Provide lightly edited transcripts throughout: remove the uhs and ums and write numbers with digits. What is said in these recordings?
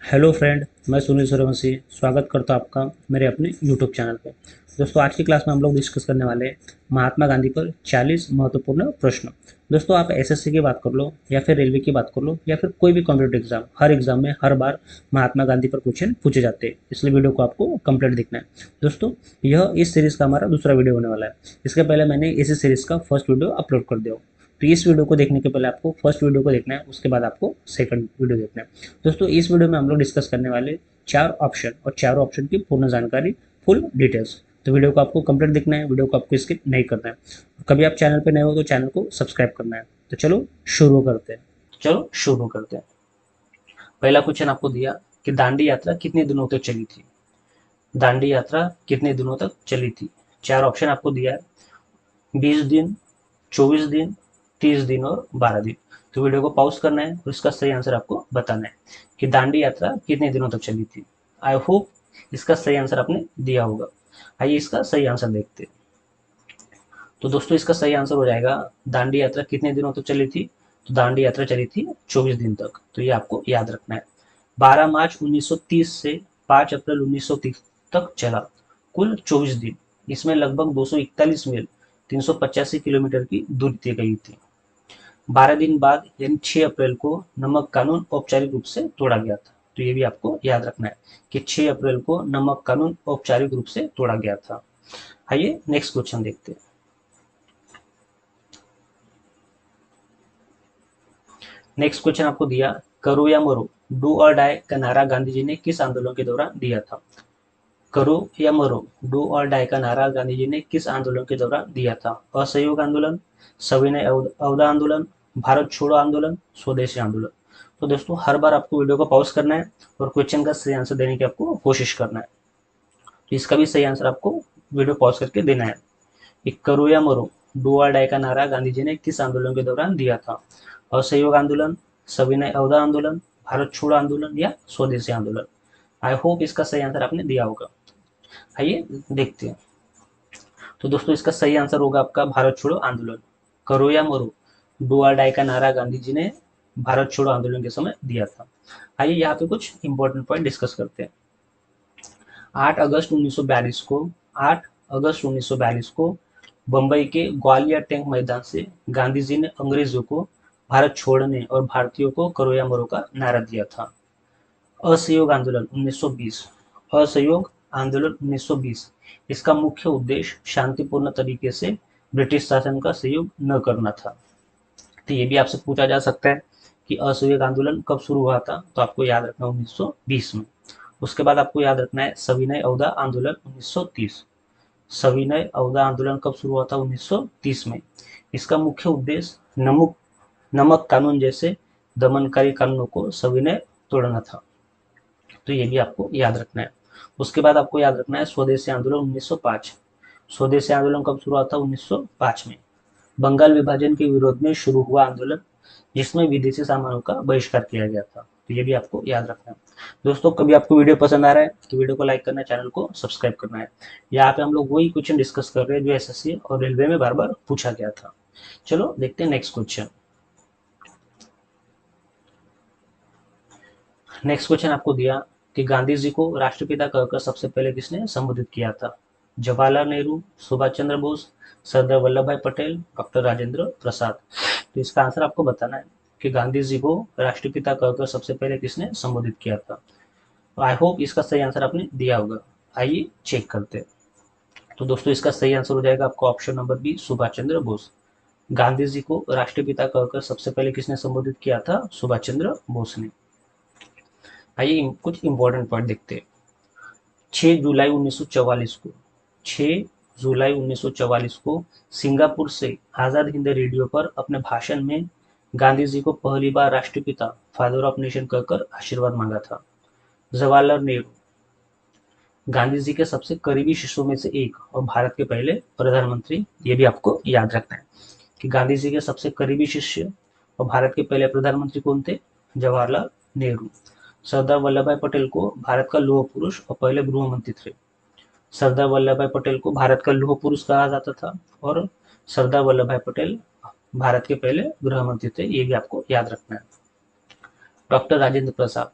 Hello friend, मैं सुनील सूर्यवंशी स्वागत करता हूँ आपका मेरे अपने यूट्यूब चैनल पे। दोस्तों, आज की क्लास में हम लोग डिस्कस करने वाले हैं महात्मा गांधी पर 40 महत्वपूर्ण प्रश्न। दोस्तों, आप एसएससी की बात कर लो या फिर रेलवे की बात कर लो या फिर कोई भी कॉम्पिटेटिव एग्जाम, हर एग्जाम में हर बार महात्मा गांधी पर क्वेश्चन पूछे जाते हैं, इसलिए वीडियो को आपको कंप्लीट देखना है। दोस्तों, यह इस सीरीज का हमारा दूसरा वीडियो होने वाला है। इसके पहले मैंने इसी सीरीज का फर्स्ट वीडियो अपलोड कर दिया। तो इस वीडियो को देखने के पहले आपको फर्स्ट वीडियो को देखना है, उसके बाद आपको सेकंड वीडियो देखना है। दोस्तों, इस वीडियो में हम लोग डिस्कस करने वाले 4 ऑप्शन और चारों ऑप्शन की पूर्ण जानकारी, फुल डिटेल्स। तो वीडियो को आपको कंप्लीट देखना है, वीडियो को आपको स्किप नहीं करना है। कभी आप चैनल पे नए हो तो चैनल को सब्सक्राइब करना है। तो चलो शुरू करते हैं। पहला क्वेश्चन आपको दिया कि दांडी यात्रा कितने दिनों तक चली थी। दांडी यात्रा कितने दिनों तक चली थी? 4 ऑप्शन आपको दिया है: 20 दिन, 24 दिन, 30 दिन और 12 दिन। तो वीडियो को पॉज करना है और इसका सही आंसर आपको बताना है कि दांडी यात्रा कितने दिनों तक चली थी। आई होप इसका सही आंसर आपने दिया होगा। आइए इसका सही आंसर देखते हैं। तो दोस्तों, इसका सही आंसर हो जाएगा दांडी यात्रा कितने दिनों तक चली थी। तो दांडी यात्रा चली थी 24 दिन तक। तो ये आपको याद रखना है। 12 मार्च 1930 से 5 अप्रैल 1930 तक चला, कुल 24 दिन। इसमें लगभग 241 मील 385 किलोमीटर की दूरी तय गई थी। 12 दिन बाद यानी 6 अप्रैल को नमक कानून औपचारिक रूप से तोड़ा गया था। तो ये भी आपको याद रखना है कि 6 अप्रैल को नमक कानून औपचारिक रूप से तोड़ा गया था। आइए नेक्स्ट क्वेश्चन देखते हैं। नेक्स्ट क्वेश्चन आपको दिया, करो या मरो, डू और डाई का नारा गांधी जी ने किस आंदोलन के दौरान दिया था। करो या मरो, डू और डाई का नारा गांधी जी ने किस आंदोलन के दौरान दिया था? असहयोग आंदोलन, सविनय अवधा आंदोलन, भारत छोड़ो आंदोलन, स्वदेशी आंदोलन। तो दोस्तों, हर बार आपको वीडियो को पॉज करना है और क्वेश्चन का सही आंसर देने की आपको कोशिश करना है। तो इसका भी सही आंसर आपको वीडियो पॉज करके देना है। करो या मरो, डू और डाई का नारा गांधी जी ने किस आंदोलन के दौरान दिया था? असहयोग आंदोलन, सविनय अवधा आंदोलन, भारत छोड़ो आंदोलन या स्वदेशी आंदोलन। आई होप इसका सही आंसर आपने दिया होगा। आइए देखते हैं। तो दोस्तों, इसका सही आंसर होगा आपका भारत छोड़ो आंदोलन। करो या मरो, डू और डाई का नारा गांधी जी ने भारत छोड़ो आंदोलन के समय दिया था। आइए यहाँ पे कुछ इंपॉर्टेंट पॉइंट डिस्कस करते हैं। 8 अगस्त 1942 को 8 अगस्त 1942 को बंबई के ग्वालियर टैंक मैदान से गांधी जी ने अंग्रेजों को भारत छोड़ने और भारतीयों को करो या मरो का नारा दिया था। असहयोग आंदोलन 1920, असहयोग आंदोलन 1920, इसका मुख्य उद्देश्य शांतिपूर्ण तरीके से ब्रिटिश शासन का सहयोग न करना था। तो ये भी आपसे पूछा जा सकता है कि असहयोग आंदोलन कब शुरू हुआ था। तो आपको याद रखना 1920 में। उसके बाद आपको याद रखना है सविनय अवधा आंदोलन 1930। सविनय अवधा आंदोलन कब शुरू हुआ था? 1930 में। इसका मुख्य उद्देश्य नमक कानून जैसे दमनकारी कानूनों को सविनय तोड़ना था। तो ये भी आपको याद रखना है। उसके बाद आपको याद रखना है स्वदेशी आंदोलन 1905। स्वदेशी आंदोलन कब शुरू हुआ था? 1905 में। बंगाल विभाजन के विरोध में शुरू हुआ आंदोलन, जिसमें विदेशी सामानों का बहिष्कार किया गया था। तो ये भी आपको याद रखना है। दोस्तों, कभी आपको वीडियो पसंद आ रहा है तो वीडियो को लाइक करना है, चैनल को सब्सक्राइब करना है। यहाँ पे हम लोग वही क्वेश्चन डिस्कस कर रहे हैं जो एसएससी और रेलवे में बार बार पूछा गया था। चलो देखते हैं नेक्स्ट क्वेश्चन। नेक्स्ट क्वेश्चन आपको दिया कि गांधी जी को राष्ट्रपिता कहकर सबसे पहले किसने संबोधित किया था? जवाहरलाल नेहरू, सुभाष चंद्र बोस, सरदार वल्लभ भाई पटेल, डॉक्टर राजेंद्र प्रसाद। तो इसका आंसर आपको बताना है कि गांधी जी को राष्ट्रपिता कहकर सबसे पहले किसने संबोधित किया था। आई होप इसका सही आंसर आपने दिया होगा। आइए चेक करते हैं। तो दोस्तों, इसका सही आंसर हो जाएगा आपको option number B, Subhash Chandra Bose. Gandhi ji को राष्ट्रपिता कहकर सबसे पहले किसने संबोधित किया था? सुभाष चंद्र बोस ने। आइए कुछ इंपॉर्टेंट पॉइंट देखते हैं। 6 जुलाई 1944 को 6 जुलाई 1944 को सिंगापुर से आजाद हिंद रेडियो पर अपने भाषण में गांधी जी को पहली बार राष्ट्रपिता, फादर ऑफ नेशन कहकर आशीर्वाद मांगा था। जवाहरलाल नेहरू गांधी जी के सबसे करीबी शिष्यों में से एक और भारत के पहले प्रधानमंत्री। ये भी आपको याद रखना है कि गांधी जी के सबसे करीबी शिष्य और भारत के पहले प्रधानमंत्री कौन थे? जवाहरलाल नेहरू। सरदार वल्लभ भाई पटेल को भारत का लौह पुरुष और पहले गृह मंत्री थे। सरदार वल्लभ भाई पटेल को भारत का लौह पुरुष कहा जाता था और सरदार वल्लभ भाई पटेल भारत के पहले गृह मंत्री थे। ये भी आपको याद रखना है। डॉक्टर राजेंद्र प्रसाद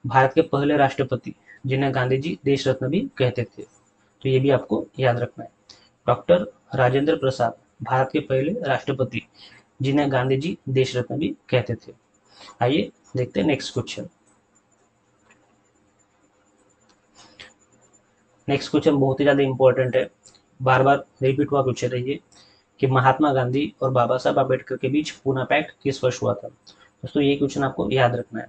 भारत के पहले राष्ट्रपति जिन्हें गांधी जी देश रत्न भी कहते थे, तो ये भी आपको याद रखना है। डॉक्टर राजेंद्र प्रसाद भारत के पहले राष्ट्रपति जिन्हें गांधी जी देश रत्न भी कहते थे। आइए देखते हैं नेक्स्ट क्वेश्चन। नेक्स्ट क्वेश्चन बहुत ही ज्यादा इंपॉर्टेंट है, बार बार रिपीट हुआ क्वेश्चन है ये, कि महात्मा गांधी और बाबा साहब आम्बेडकर के बीच पूना पैक्ट किस वर्ष हुआ था। दोस्तों ये क्वेश्चन आपको याद रखना है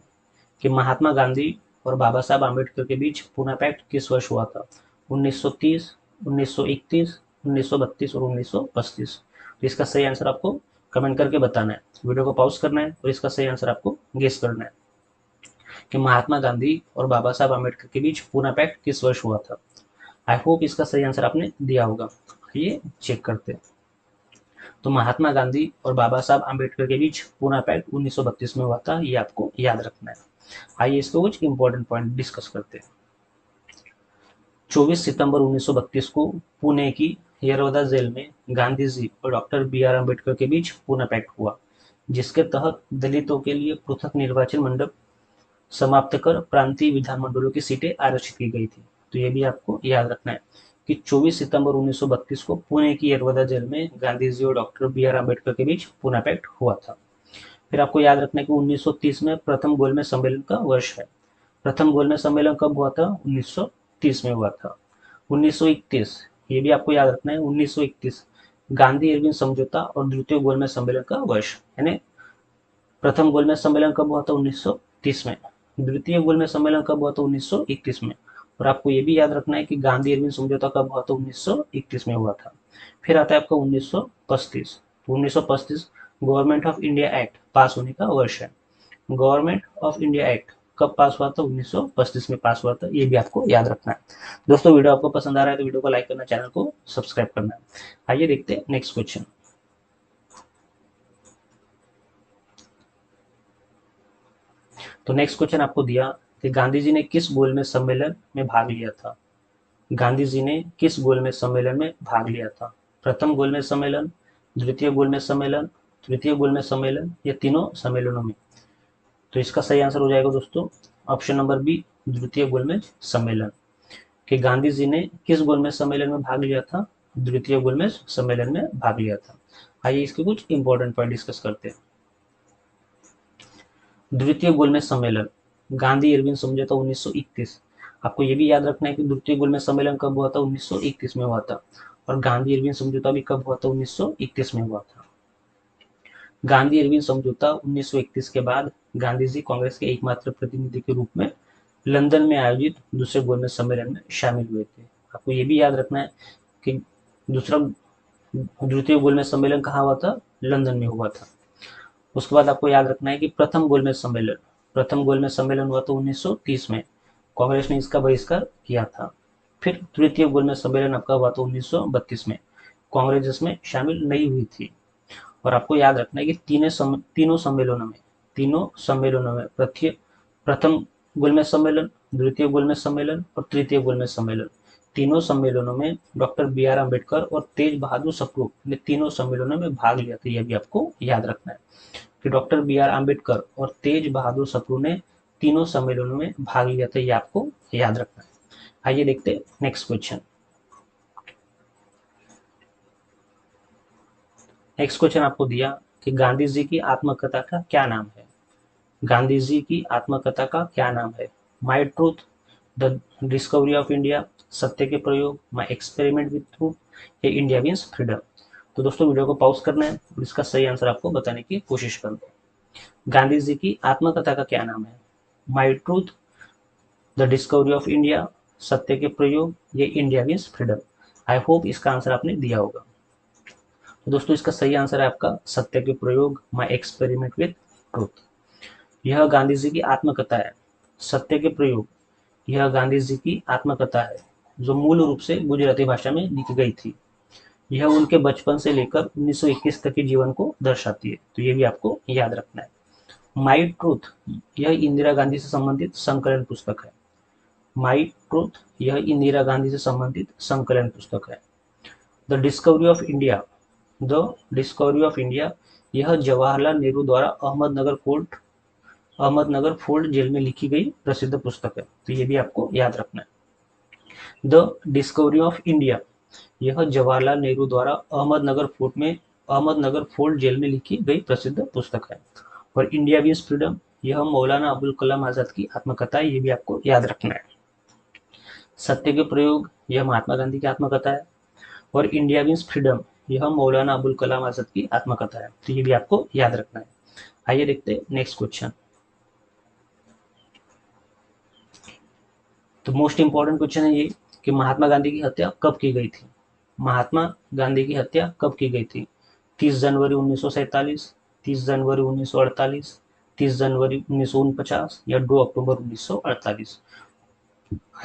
कि महात्मा गांधी और बाबा साहब आम्बेडकर के बीच पूना पैक्ट किस वर्ष हुआ था। 1930, 1931, 1932 और 1935। तो इसका सही आंसर आपको कमेंट करके बताना है, वीडियो को पॉज करना है और इसका सही आंसर आपको गेस करना है कि महात्मा गांधी और बाबा साहब आम्बेडकर के बीच पूना पैक्ट किस वर्ष हुआ था। आई होप इसका सही आंसर आपने दिया होगा। ये चेक करते हैं। तो महात्मा गांधी और बाबा साहब आम्बेडकर के बीच पूना पैक्ट 1932 में हुआ था, ये आपको याद रखना है। आइए इसको कुछ इंपॉर्टेंट पॉइंट डिस्कस करते हैं। 24 सितंबर 1932 को पुणे की यरवदा जेल में गांधी जी और डॉक्टर बी.आर. अम्बेडकर के बीच पूना पैक्ट हुआ, जिसके तहत दलितों के लिए पृथक निर्वाचन मंडप समाप्त कर प्रांतीय विधानमंडलों की सीटें आरक्षित की गई थी। तो ये भी आपको याद रखना है कि 24 सितंबर 1932 को पुणे की यरवदा जेल में गांधी जी और डॉक्टर बी.आर. अम्बेडकर के बीच पूना पैक्ट हुआ था। फिर आपको याद रखना है कि 1930 में प्रथम गोलमेज सम्मेलन का वर्ष है। प्रथम गोलमेज सम्मेलन कब हुआ था? 1930 में हुआ था। 1931, ये भी आपको याद रखना है, 1931 गांधी इरविन समझौता और द्वितीय गोलमेज सम्मेलन का वर्ष। यानी प्रथम गोलमेज सम्मेलन कब हुआ था? 1930 में। द्वितीय गोलमेज सम्मेलन कब हुआ था? 1931 में। और आपको ये भी याद रखना है कि गांधी इरविन समझौता कब हुआ था? 1931 में हुआ था। फिर आता है आपका 1935। 1935 गवर्नमेंट ऑफ इंडिया एक्ट पास होने का वर्ष है। गवर्नमेंट ऑफ इंडिया एक्ट कब पास हुआ था? 1935 में पास हुआ था, ये भी आपको याद रखना है। दोस्तों वीडियो आपको पसंद आ रहा है तो वीडियो को लाइक करना, चैनल को सब्सक्राइब करना है। आइए देखते हैं नेक्स्ट क्वेश्चन। तो नेक्स्ट क्वेश्चन आपको दिया कि गांधी जी ने किस गोलमेज सम्मेलन में भाग लिया था। गांधी जी ने किस गोलमेज सम्मेलन में भाग लिया था? प्रथम गोलमेज सम्मेलन, द्वितीय गोलमेज सम्मेलन, तृतीय गोलमेज सम्मेलन, या तीनों सम्मेलनों में। तो इसका सही आंसर हो जाएगा दोस्तों ऑप्शन नंबर बी, द्वितीय गोलमेज सम्मेलन। कि गांधी जी ने किस गोलमेज सम्मेलन में भाग लिया था? द्वितीय गोलमेज सम्मेलन में भाग लिया था। आइए इसके कुछ इंपॉर्टेंट पॉइंट डिस्कस करते हैं। द्वितीय गोलमेज सम्मेलन, गांधी इरविन समझौता 1931। आपको ये भी याद रखना है कि द्वितीय गोलमेज सम्मेलन कब हुआ था? 1931 में हुआ था। और गांधी इरविन समझौता भी कब हुआ था? 1931 में हुआ था। गांधी इरविन समझौता 1931 के बाद गांधी जी कांग्रेस के एकमात्र प्रतिनिधि के रूप में लंदन में आयोजित दूसरे गोलमेज सम्मेलन में शामिल हुए थे। आपको ये भी याद रखना है कि द्वितीय गोलमेज सम्मेलन कहाँ हुआ था? लंदन में हुआ था। उसके बाद आपको याद रखना है कि प्रथम गोलमेज सम्मेलन हुआ था 1930 में, कांग्रेस ने इसका बहिष्कार किया था। फिर तृतीय गोलमेज सम्मेलन आपका हुआ था 1932 में, कांग्रेस इसमें शामिल नहीं हुई थी। और आपको याद रखना है कि तीनों सम्मेलनों में प्रथम गोलमेज सम्मेलन, द्वितीय गोलमेज सम्मेलन और तृतीय गोलमेज सम्मेलन, तीनों सम्मेलनों में डॉक्टर बी.आर. अम्बेडकर और तेज बहादुर सप्रू ने तीनों सम्मेलनों में भाग लिया था। यह भी आपको याद रखना है कि डॉक्टर बी.आर. अम्बेडकर और तेज बहादुर सप्रू ने तीनों सम्मेलनों में भाग लिया था, यह आपको याद रखना है। आइए देखते हैं नेक्स्ट क्वेश्चन। नेक्स्ट क्वेश्चन आपको दिया कि गांधी जी की आत्मकथा का क्या नाम है। गांधी जी की आत्मकथा का क्या नाम है? My truth, the discovery of India, सत्य के प्रयोग, माई एक्सपेरिमेंट विथ ट्रूथ, या इंडिया मीन्स फ्रीडम। तो दोस्तों वीडियो को पॉज करना है और इसका सही आंसर आपको बताने की कोशिश करना है। गांधी जी की आत्मकथा का क्या नाम है? My truth, the discovery of India, सत्य के प्रयोग, ये India means freedom. I hope इसका आंसर आपने दिया होगा। तो दोस्तों इसका सही आंसर है आपका सत्य के प्रयोग, माई एक्सपेरिमेंट विथ ट्रूथ। यह गांधी जी की आत्मकथा है। सत्य के प्रयोग, यह गांधी जी की आत्मकथा है जो मूल रूप से गुजराती भाषा में लिखी गई थी। यह उनके बचपन से लेकर 1921 तक के जीवन को दर्शाती है, तो ये भी आपको याद रखना है। माई ट्रूथ, यह इंदिरा गांधी से संबंधित संकलन पुस्तक है। माई ट्रूथ, यह इंदिरा गांधी से संबंधित संकलन पुस्तक है। The discovery of India, the discovery of India, यह जवाहरलाल नेहरू द्वारा Ahmednagar court Ahmednagar fort jail में लिखी गई प्रसिद्ध पुस्तक है, तो ये भी आपको याद रखना है। द डिस्कवरी ऑफ इंडिया, यह जवाहरलाल नेहरू द्वारा अहमदनगर फोर्ट जेल में लिखी गई प्रसिद्ध पुस्तक है। और इंडिया मीन्स फ्रीडम, यह मौलाना अबुल कलाम आजाद की आत्मकथा है, ये भी आपको याद रखना है। सत्य के प्रयोग, यह महात्मा गांधी की आत्मकथा है। और इंडिया मीन्स फ्रीडम, यह मौलाना अबुल कलाम आजाद की आत्मकथा है, तो ये भी आपको याद रखना है। आइए देखते हैं नेक्स्ट क्वेश्चन। तो मोस्ट इंपॉर्टेंट क्वेश्चन है ये कि महात्मा गांधी की हत्या कब की गई थी। महात्मा गांधी की हत्या कब की गई थी? 30 जनवरी 1947, 30 जनवरी 1948, 30 जनवरी 1949 या 2 अक्टूबर 1948।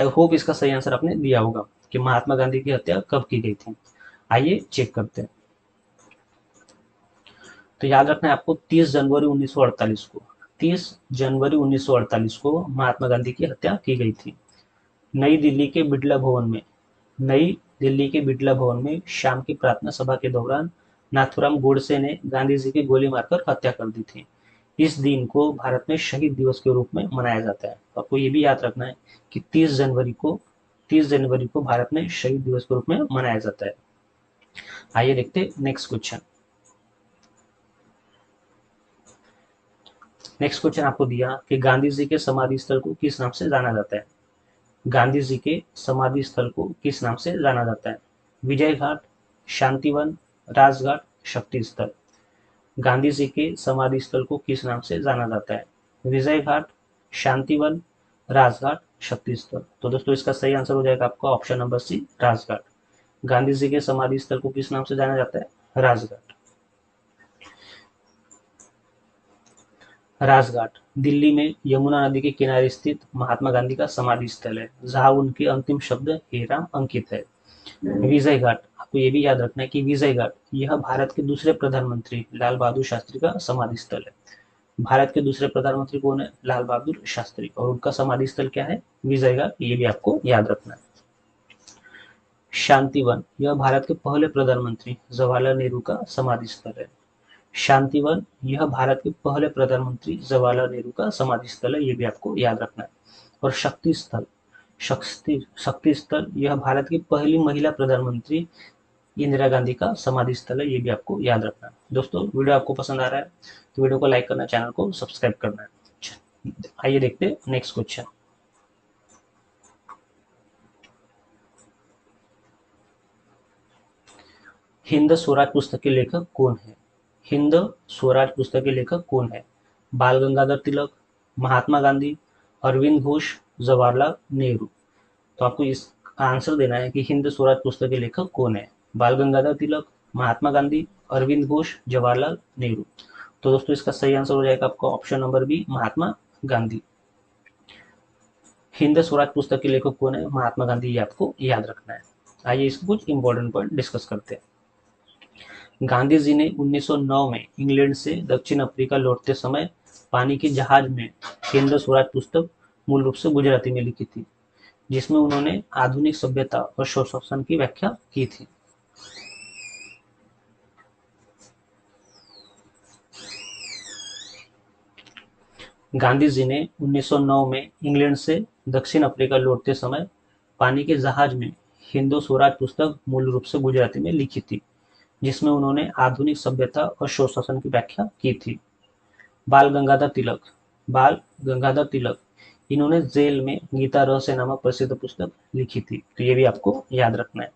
आई होप इसका सही आंसर आपने दिया होगा कि महात्मा गांधी की हत्या कब की गई थी। आइए चेक करते हैं। तो याद रखना है आपको 30 जनवरी 1948 को, 30 जनवरी 1948 को महात्मा गांधी की हत्या की गई थी। नई दिल्ली के बिड़ला भवन में, नई दिल्ली के बिड़ला भवन में शाम की प्रार्थना सभा के दौरान नाथूराम गोडसे ने गांधी जी की गोली मारकर हत्या कर दी थी। इस दिन को भारत में शहीद दिवस के रूप में मनाया जाता है। आपको ये भी याद रखना है कि 30 जनवरी को भारत में शहीद दिवस के रूप में मनाया जाता है। आइए देखते नेक्स्ट क्वेश्चन। नेक्स्ट क्वेश्चन आपको दिया कि गांधी जी के समाधि स्थल को किस नाम से जाना जाता है। गांधी जी के समाधि स्थल को किस नाम से जाना जाता है? विजय घाट, शांतिवन, राजघाट, शक्ति स्थल। गांधी जी के समाधि स्थल को किस नाम से जाना जाता है? विजय घाट, शांतिवन, राजघाट, शक्ति स्थल। तो दोस्तों इसका सही आंसर हो जाएगा आपका option number C, Rajghat. Gandhi ji के समाधि स्थल को किस नाम से जाना जाता है? राजघाट। राजघाट दिल्ली में यमुना नदी के किनारे स्थित महात्मा गांधी का समाधि स्थल है, जहां उनके अंतिम शब्द हे राम अंकित है। विजय घाट, आपको ये भी याद रखना है कि विजय घाट यह भारत के दूसरे प्रधानमंत्री लाल बहादुर शास्त्री का समाधि स्थल है। भारत के दूसरे प्रधानमंत्री कौन है? लाल बहादुर शास्त्री, और उनका समाधि स्थल क्या है? विजय घाट, ये भी आपको याद रखना है। शांतिवन, यह भारत के पहले प्रधानमंत्री जवाहरलाल नेहरू का समाधि स्थल है। शांतिवन यह भारत के पहले प्रधानमंत्री जवाहरलाल नेहरू का समाधि स्थल है, ये भी आपको याद रखना है। और शक्ति स्थल, शक्ति स्थल यह भारत की पहली महिला प्रधानमंत्री इंदिरा गांधी का समाधि स्थल है, ये भी आपको याद रखना है। दोस्तों वीडियो आपको पसंद आ रहा है तो वीडियो को लाइक करना, चैनल को सब्सक्राइब करना है। आइए देखते हैं नेक्स्ट क्वेश्चन। हिंद स्वराज पुस्तक के लेखक कौन है? हिंद स्वराज पुस्तक के लेखक कौन है? बाल गंगाधर तिलक, महात्मा गांधी, अरविंद घोष, जवाहरलाल नेहरू। तो आपको इस आंसर देना है कि हिंद स्वराज पुस्तक के लेखक कौन है? बाल गंगाधर तिलक, महात्मा गांधी, अरविंद घोष, जवाहरलाल नेहरू। तो दोस्तों इसका सही आंसर हो जाएगा आपका option number B, Mahatma Gandhi. Hind Swaraj पुस्तक के लेखक कौन है? महात्मा गांधी, ये आपको याद रखना है। आइए इसके कुछ इंपॉर्टेंट पॉइंट डिस्कस करते हैं। गांधी जी ने 1909 में इंग्लैंड से दक्षिण अफ्रीका लौटते समय पानी के जहाज में हिंद स्वराज पुस्तक मूल रूप से गुजराती में लिखी थी, जिसमें उन्होंने आधुनिक सभ्यता और सुशासन की व्याख्या की थी। गांधी जी ने 1909 में इंग्लैंड से दक्षिण अफ्रीका लौटते समय पानी के जहाज में हिंदू स्वराज पुस्तक मूल रूप से गुजराती में लिखी थी, जिसमें उन्होंने आधुनिक सभ्यता और सुशासन की व्याख्या की थी। बाल गंगाधर तिलक, बाल गंगाधर तिलक इन्होंने जेल में गीता रहस्य नामक प्रसिद्ध पुस्तक लिखी थी, तो ये भी आपको याद रखना है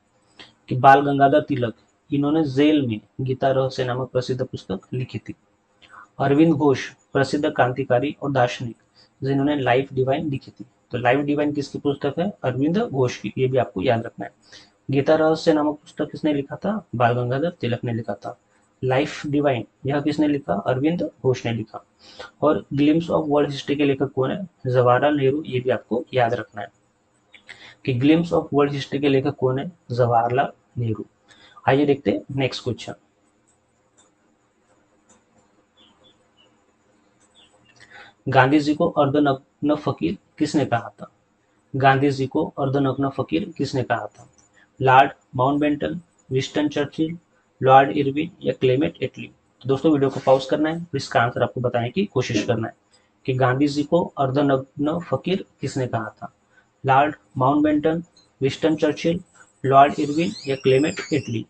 कि बाल गंगाधर तिलक इन्होंने जेल में गीता रहस्य नामक प्रसिद्ध पुस्तक लिखी थी। अरविंद घोष प्रसिद्ध क्रांतिकारी और दार्शनिक, जिन्होंने लाइफ डिवाइन लिखी थी। तो लाइफ डिवाइन किसकी पुस्तक है? अरविंद घोष की, ये भी आपको याद रखना है। गीता रहस्य नामक पुस्तक किसने लिखा था? बाल गंगाधर तिलक ने लिखा था। लाइफ डिवाइन यह किसने लिखा? अरविंद घोष ने लिखा। और ग्लिम्स ऑफ वर्ल्ड हिस्ट्री के लेखक कौन है? जवाहरलाल नेहरू, ये भी आपको याद रखना है कि ग्लिम्स ऑफ वर्ल्ड हिस्ट्री के लेखक कौन है? जवाहरलाल नेहरू। आइए देखते हैं नेक्स्ट क्वेश्चन। गांधी जी को अर्धनग्न फकीर किसने कहा था? गांधी जी को अर्धनग्न फकीर किसने कहा था? Lord Mountbatten, Winston Churchill, Lord Irwin या क्लेमेंट एटली। तो दोस्तों वीडियो को पॉज करना है, इसका आंसर आपको बताने की कोशिश करना है कि गांधी जी को अर्धनग्न फकीर किसने कहा था? Lord Mountbatten, Winston Churchill, Lord Irwin या क्लेमेंट एटली?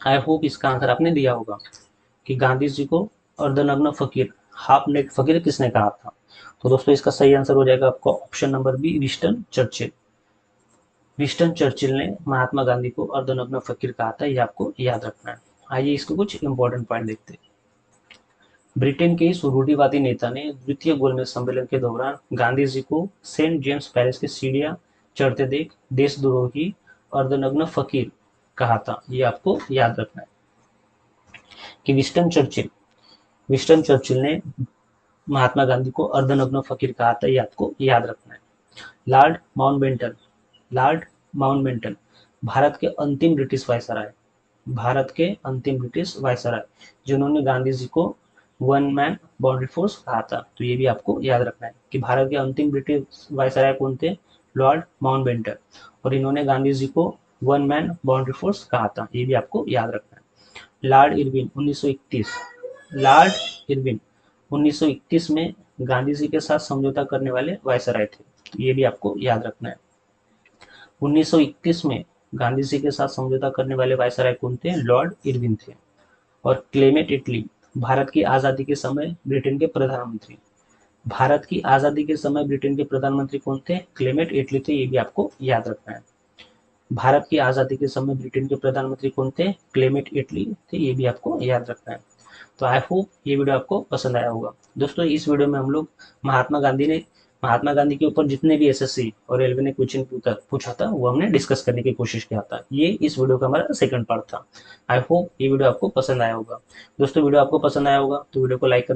आई होप इसका आंसर आपने दिया होगा कि गांधी जी को अर्धनग्न फकीर, हाफ नेक फकीर किसने कहा था? तो दोस्तों इसका सही आंसर हो जाएगा आपको option number B, Winston Churchill. Winston Churchill ने महात्मा गांधी को अर्धनग्न फकीर कहा था, ये आपको याद रखना है। आइए इसके कुछ इंपॉर्टेंट पॉइंट देखते हैं। ब्रिटेन के इस रूढ़िवादी नेता ने द्वितीय गोलमेज सम्मेलन के दौरान गांधी जी को सेंट जेम्स पैलेस की सीढ़ियां चढ़ते देख देशद्रोही अर्धनग्न फकीर कहा था, ये आपको याद रखना है। कि विंस्टन चर्चिल ने महात्मा गांधी को अर्धनग्न फकीर कहा था, ये आपको याद रखना है। लॉर्ड माउंटबेटन भारत के अंतिम ब्रिटिश वायसराय, जिन्होंने गांधी जी को वन मैन बाउंड्री फोर्स कहा था, तो ये भी आपको याद रखना है कि भारत के अंतिम ब्रिटिश वायसराय कौन थे? लॉर्ड माउंटबेटन, और इन्होंने गांधी जी को वन मैन बाउंड्री फोर्स कहा था, ये भी आपको याद रखना है। लॉर्ड इरविन 1931 में गांधी जी के साथ समझौता करने वाले वायसराय थे, तो ये भी आपको याद रखना है। 1931 में गांधी जी के साथ समझौता करने वाले वायसराय कौन थे? लॉर्ड इरविन थे। और क्लेमेंट एटली भारत की आजादी के समय ब्रिटेन के प्रधानमंत्री, कौन थे? क्लेमेंट एटली थे, ये भी आपको याद रखना है। भारत की आजादी के समय ब्रिटेन के प्रधानमंत्री कौन थे? क्लेमेंट एटली थे, ये भी आपको याद रखना है। तो आई होप ये वीडियो आपको पसंद आया होगा। दोस्तों इस वीडियो में हम लोग महात्मा गांधी के ऊपर जितने भी एसएससी और रेलवे ने क्वेश्चन पूछा था वो हमने डिस्कस करने की कोशिश किया था। ये इस वीडियो का हमारा सेकंड पार्ट था। आई होप ये वीडियो आपको पसंद आया होगा। दोस्तों वीडियो आपको पसंद आया होगा तो वीडियो को लाइक करना